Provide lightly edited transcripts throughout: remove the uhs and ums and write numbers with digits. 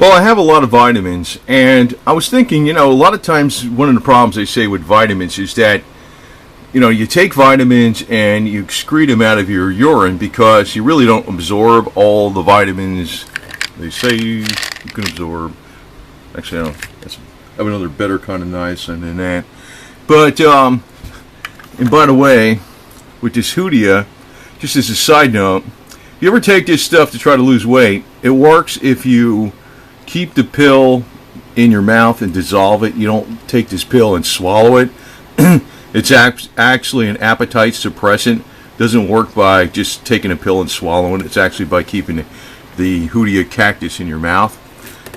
Well, I have a lot of vitamins, and I was thinking, a lot of times one of the problems they say with vitamins is that, you take vitamins and you excrete them out of your urine because you really don't absorb all the vitamins they say you can absorb. Actually, I have another better kind of niacin than that. But, and by the way, with this Hoodia, just as a side note, if you ever take this stuff to try to lose weight, it works if you keep the pill in your mouth and dissolve it. You don't take this pill and swallow it. It's actually an appetite suppressant. Doesn't work by just taking a pill and swallowing it. It's actually by keeping the Hoodia cactus in your mouth.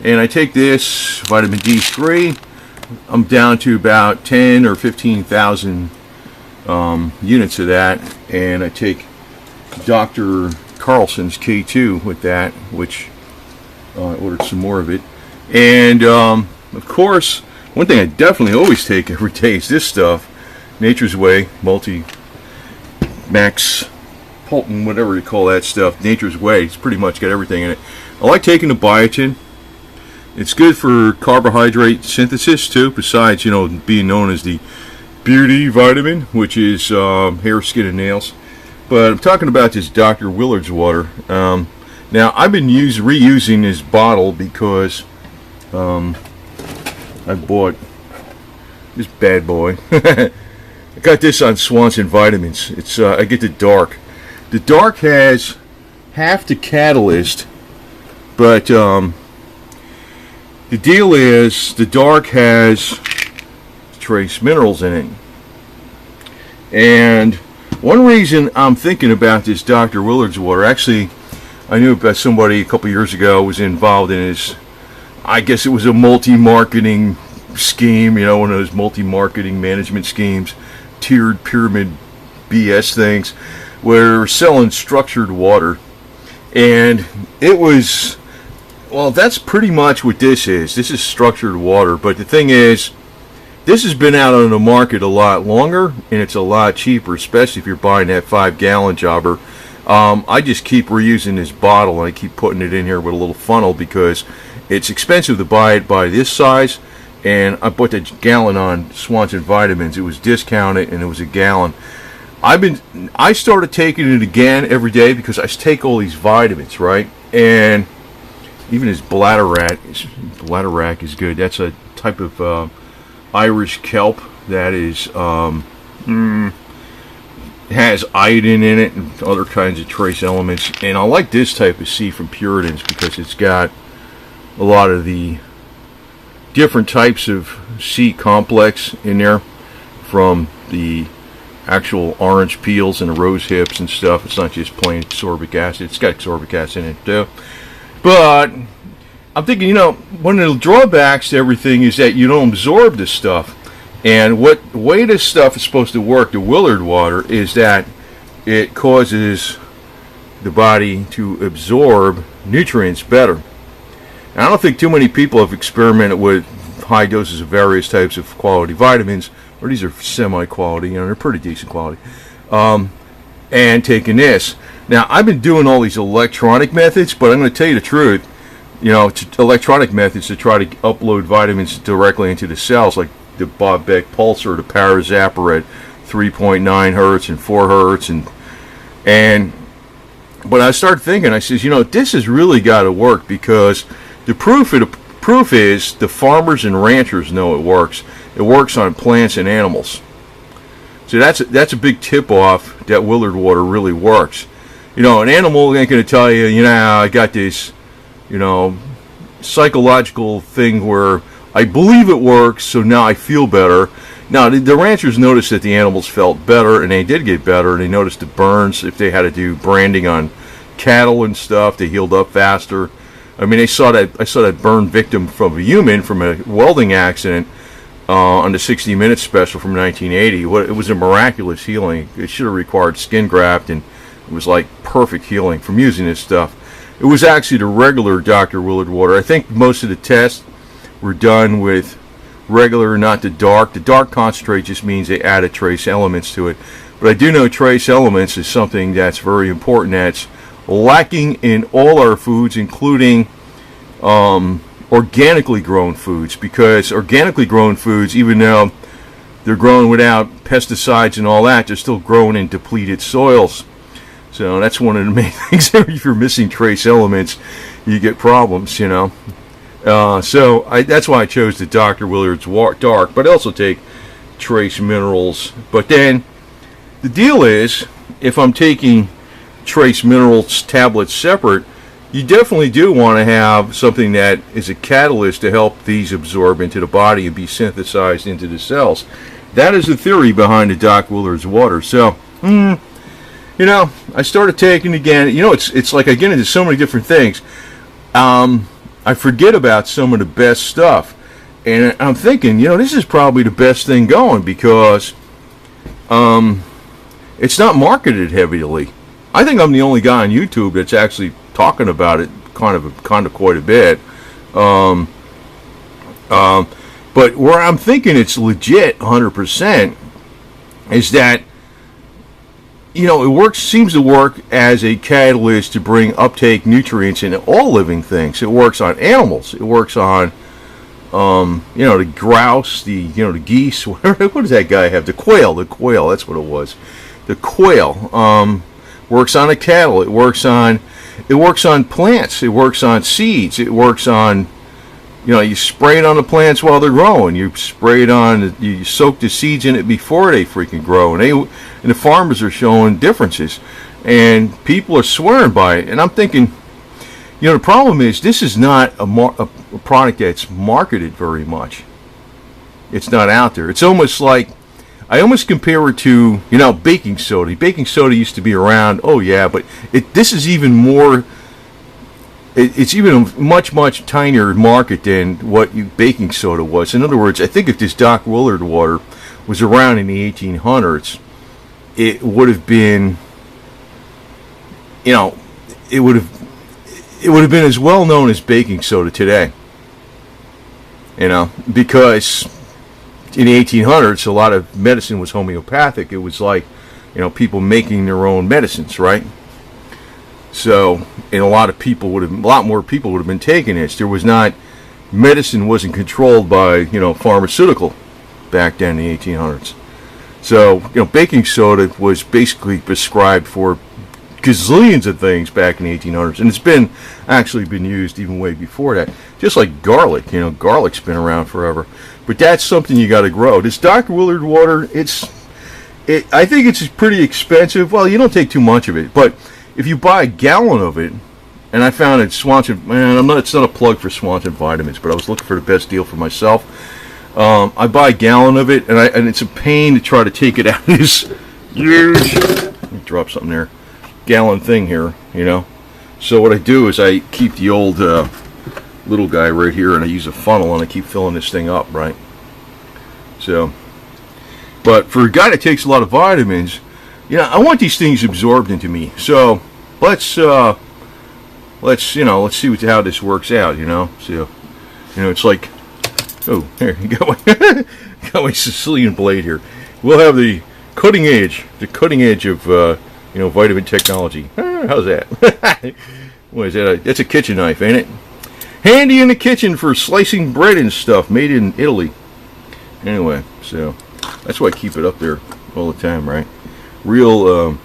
And I take this vitamin D3. I'm down to about 10 or 15,000 units of that, and I take Dr. Carlson's K2 with that, which I ordered some more of it. And of course, one thing I definitely always take every day is this stuff, Nature's Way Max Polton, whatever you call that stuff. Nature's Way. It's pretty much got everything in it. I like taking the biotin. It's good for carbohydrate synthesis too, besides being known as the beauty vitamin, which is hair, skin, and nails. But I'm talking about this Dr. Willard's Water. Now, I've been reusing this bottle because I bought this bad boy. I got this on Swanson Vitamins. It's I get the dark. The dark has half the catalyst, but the deal is the dark has trace minerals in it. And one reason I'm thinking about this Dr. Willard's Water, actually, I knew about somebody a couple years ago was involved in his, I guess it was a multi-marketing scheme, one of those multi-marketing management schemes, tiered pyramid BS things, where they're selling structured water. And it was, well, that's pretty much what this is. This is structured water. But the thing is, this has been out on the market a lot longer, and it's a lot cheaper, especially if you're buying that 5-gallon jobber. I just keep reusing this bottle, and I keep putting it in here with a little funnel because it's expensive to buy it by this size. And I put the gallon on Swanson Vitamins. It was discounted, and it was a gallon. I started taking it again every day because I take all these vitamins, right? And even his bladderwrack is good. That's a type of Irish kelp that is has iodine in it and other kinds of trace elements. And I like this type of sea from Puritans because it's got a lot of the different types of C complex in there, from the actual orange peels and the rose hips and stuff. It's not just plain ascorbic acid. It's got ascorbic acid in it too. But I'm thinking, one of the drawbacks to everything is that you don't absorb this stuff. And the way this stuff is supposed to work, the Willard Water, is that it causes the body to absorb nutrients better. And I don't think too many people have experimented with high doses of various types of quality vitamins, or these are semi-quality, they're pretty decent quality, and taking this. Now, I've been doing all these electronic methods, but I'm going to tell you the truth. Electronic methods to try to upload vitamins directly into the cells, like the Bob Beck Pulsar, the Parazapper at 3.9 hertz and 4 hertz, but I started thinking, I says, this has really got to work, because the proof is the farmers and ranchers know it works. It works on plants and animals. So that's a big tip-off that Willard Water really works. An animal ain't going to tell you, I got this, psychological thing where I believe it works, so now I feel better. Now, the ranchers noticed that the animals felt better, and they did get better, and they noticed the burns. If they had to do branding on cattle and stuff, they healed up faster. I mean, I saw that burn victim from a human from a welding accident on the 60 Minutes special from 1980. It was a miraculous healing. It should have required skin graft, and it was like perfect healing from using this stuff. It was actually the regular Dr. Willard Water. I think most of the tests were done with regular, not the dark. The dark concentrate just means they added trace elements to it. But I do know trace elements is something that's very important, that's lacking in all our foods, including organically grown foods, because organically grown foods, even though they're grown without pesticides and all that, they're still grown in depleted soils. So that's one of the main things. If you're missing trace elements, you get problems, you know. That's why I chose the Dr. Willard's Dark, but I also take trace minerals. But then the deal is, if I'm taking trace minerals tablets separate, you definitely do want to have something that is a catalyst to help these absorb into the body and be synthesized into the cells. That is the theory behind the Dr. Willard's Water. So, you know, I started taking again. You know, it's like I get into so many different things. I forget about some of the best stuff. And I'm thinking, you know, this is probably the best thing going, because it's not marketed heavily. I think I'm the only guy on YouTube that's actually talking about it kind of quite a bit. But where I'm thinking it's legit 100% is that, you know, seems to work as a catalyst to bring uptake nutrients in all living things. It works on animals. It works on, you know, the grouse, the geese. What does that guy have? The quail. That's what it was. The quail works on the cattle. It works on plants. It works on seeds. It works on, you know, you spray it on the plants while they're growing. You spray it on, you soak the seeds in it before they freaking grow. And the farmers are showing differences. And people are swearing by it. And I'm thinking, you know, the problem is this is not a product that's marketed very much. It's not out there. It's almost like, I almost compare it to, you know, baking soda. Baking soda used to be around, oh yeah, but this is even more, it's even a much, much tinier market than what baking soda was. In other words, I think if this Dr. Willard Water was around in the 1800s, it would have been, you know, it would have been as well known as baking soda today. You know, because in the 1800s, a lot of medicine was homeopathic. It was like, you know, people making their own medicines, right? So, and a lot more people would have been taking this. Medicine wasn't controlled by, you know, pharmaceutical back then in the 1800s. So, you know, baking soda was basically prescribed for gazillions of things back in the 1800s, and it's actually been used even way before that. Just like garlic, you know, garlic's been around forever. But that's something you got to grow. This Dr. Willard Water, I think it's pretty expensive. Well, you don't take too much of it, but if you buy a gallon of it, and I found it Swanson, it's not a plug for Swanson Vitamins, but I was looking for the best deal for myself. I buy a gallon of it, and it's a pain to try to take it out of this huge, let me drop something there, gallon thing here, you know. So what I do is I keep the old little guy right here, and I use a funnel, and I keep filling this thing up, right? So, but for a guy that takes a lot of vitamins, you know, I want these things absorbed into me. So let's see how this works out, you know. So, you know, it's like, oh, there you go. Got my Sicilian blade here. We'll have the cutting edge of you know, vitamin technology. How's that? What is that? That's a kitchen knife, ain't it? Handy in the kitchen for slicing bread and stuff, made in Italy. Anyway, so that's why I keep it up there all the time, right? Real, I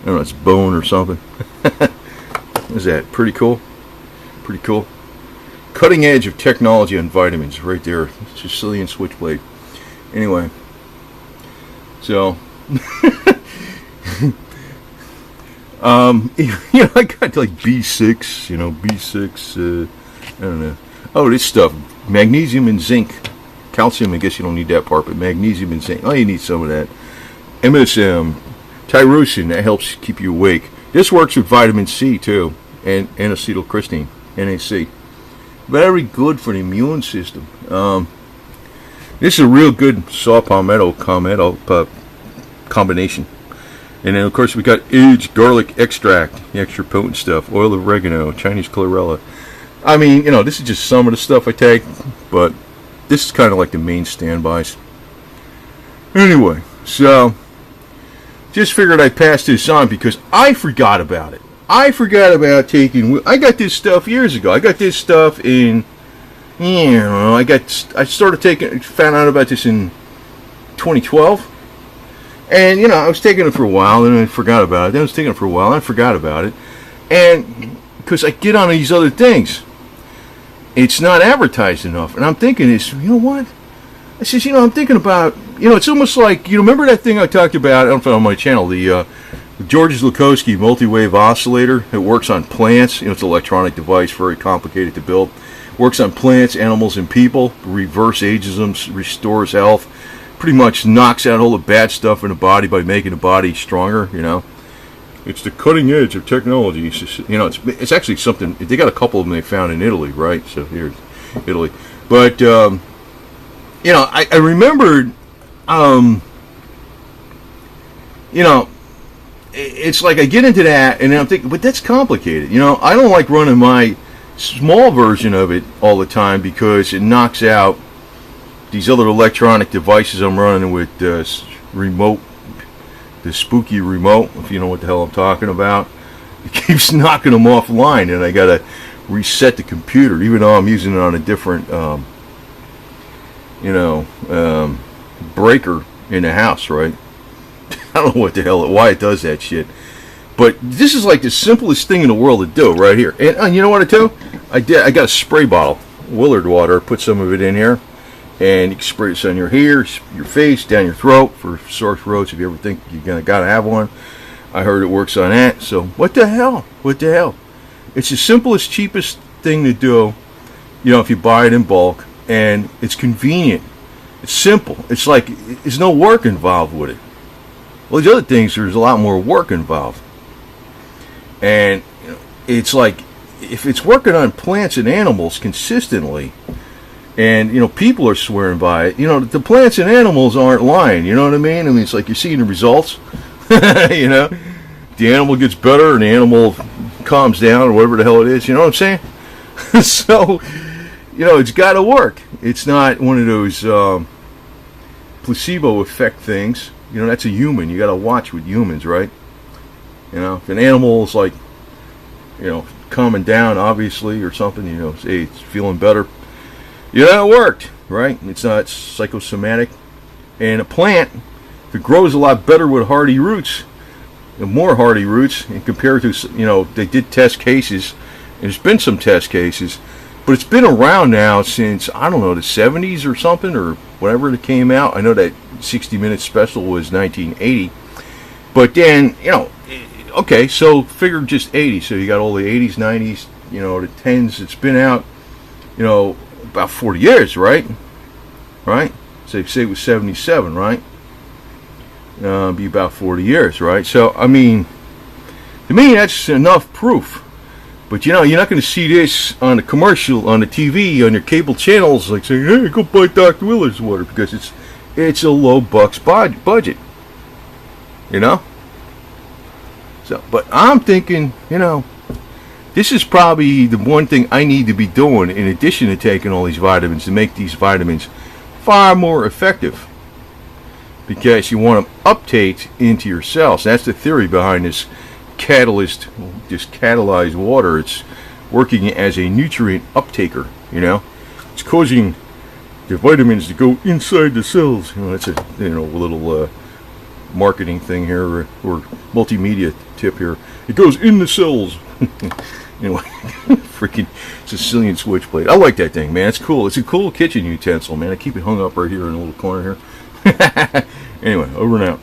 don't know, it's bone or something. What is that? Pretty cool. Pretty cool. Cutting edge of technology on vitamins, right there. Sicilian switchblade. Anyway, so. You know, I got like B6, you know, B6, I don't know. Oh, this stuff, magnesium and zinc. Calcium, I guess you don't need that part, but magnesium and zinc, oh, you need some of that. MSM, tyrosine, that helps keep you awake. This works with vitamin C too, and acetylcysteine, NAC. Very good for the immune system. This is a real good saw palmetto combination. And then, of course, we got aged garlic extract, the extra potent stuff, oil of oregano, Chinese chlorella. I mean, you know, this is just some of the stuff I take, but this is kind of like the main standbys. Anyway, so just figured I'd pass this on because I forgot about it. I forgot about taking. I got this stuff years ago. I got this stuff in. I started taking. Found out about this in 2012, and I was taking it for a while, and I forgot about it. Then I was taking it for a while, and I forgot about it, and because I get on these other things, it's not advertised enough, and I'm thinking, what? I says, I'm thinking about, it's almost like, remember that thing I talked about on my channel, the George Lukowski multi-wave oscillator. It works on plants. It's an electronic device, very complicated to build. Works on plants, animals, and people. Reverse ageism, restores health. Pretty much knocks out all the bad stuff in the body by making the body stronger. It's the cutting edge of technology. It's just, it's actually something. They got a couple of them they found in Italy, right? So here's Italy, but I remembered. It's like I get into that, and I'm thinking, but that's complicated. I don't like running my small version of it all the time because it knocks out these other electronic devices I'm running with remote, the spooky remote, if you know what the hell I'm talking about. It keeps knocking them offline, and I gotta reset the computer, even though I'm using it on a different, breaker in the house, right? I don't know what the hell, why it does that shit. But this is like the simplest thing in the world to do right here. And you know what I do? I got a spray bottle, Willard Water. Put some of it in here, and you can spray this on your hair, your face, down your throat for sore throats. If you ever think you're gotta have one, I heard it works on that. So what the hell? What the hell? It's the simplest, cheapest thing to do. If you buy it in bulk, and it's convenient. It's simple. It's like there's no work involved with it. Well, these other things, there's a lot more work involved. And it's like, if it's working on plants and animals consistently, and people are swearing by it, the plants and animals aren't lying. You know what I mean? It's like you're seeing the results. The animal gets better, and the animal calms down, or whatever the hell it is. You know what I'm saying? So, it's got to work. It's not one of those placebo effect things. That's a human. You got to watch with humans, right? If an animal is like, calming down, obviously, or something, say it's feeling better. It worked, right? It's not psychosomatic. And a plant, if it grows a lot better with hardy roots, and more hardy roots, and compared to, they did test cases. There's been some test cases, but it's been around now since, I don't know, the 70s or something, or whatever it came out. I know that 60-minute special was 1980. But then, okay, so figure just 80. So you got all the 80s, 90s, the 10s. It's been out, about 40 years, right? Right? So say it was 77, right? Be about 40 years, right? So, to me, that's enough proof. But, you're not going to see this on the commercial, on the TV, on your cable channels, like saying, hey, go buy Dr. Willard's water, because it's a low bucks budget. So, but I'm thinking, this is probably the one thing I need to be doing in addition to taking all these vitamins to make these vitamins far more effective. Because you want them uptake into your cells. That's the theory behind this catalyzed water. It's working as a nutrient uptaker, It's causing the vitamins to go inside the cells. That's a little marketing thing here, or multimedia tip here. It goes in the cells. Freaking Sicilian switchblade. I like that thing, man. It's cool. It's a cool kitchen utensil, man. I keep it hung up right here in a little corner here. Anyway, over and out.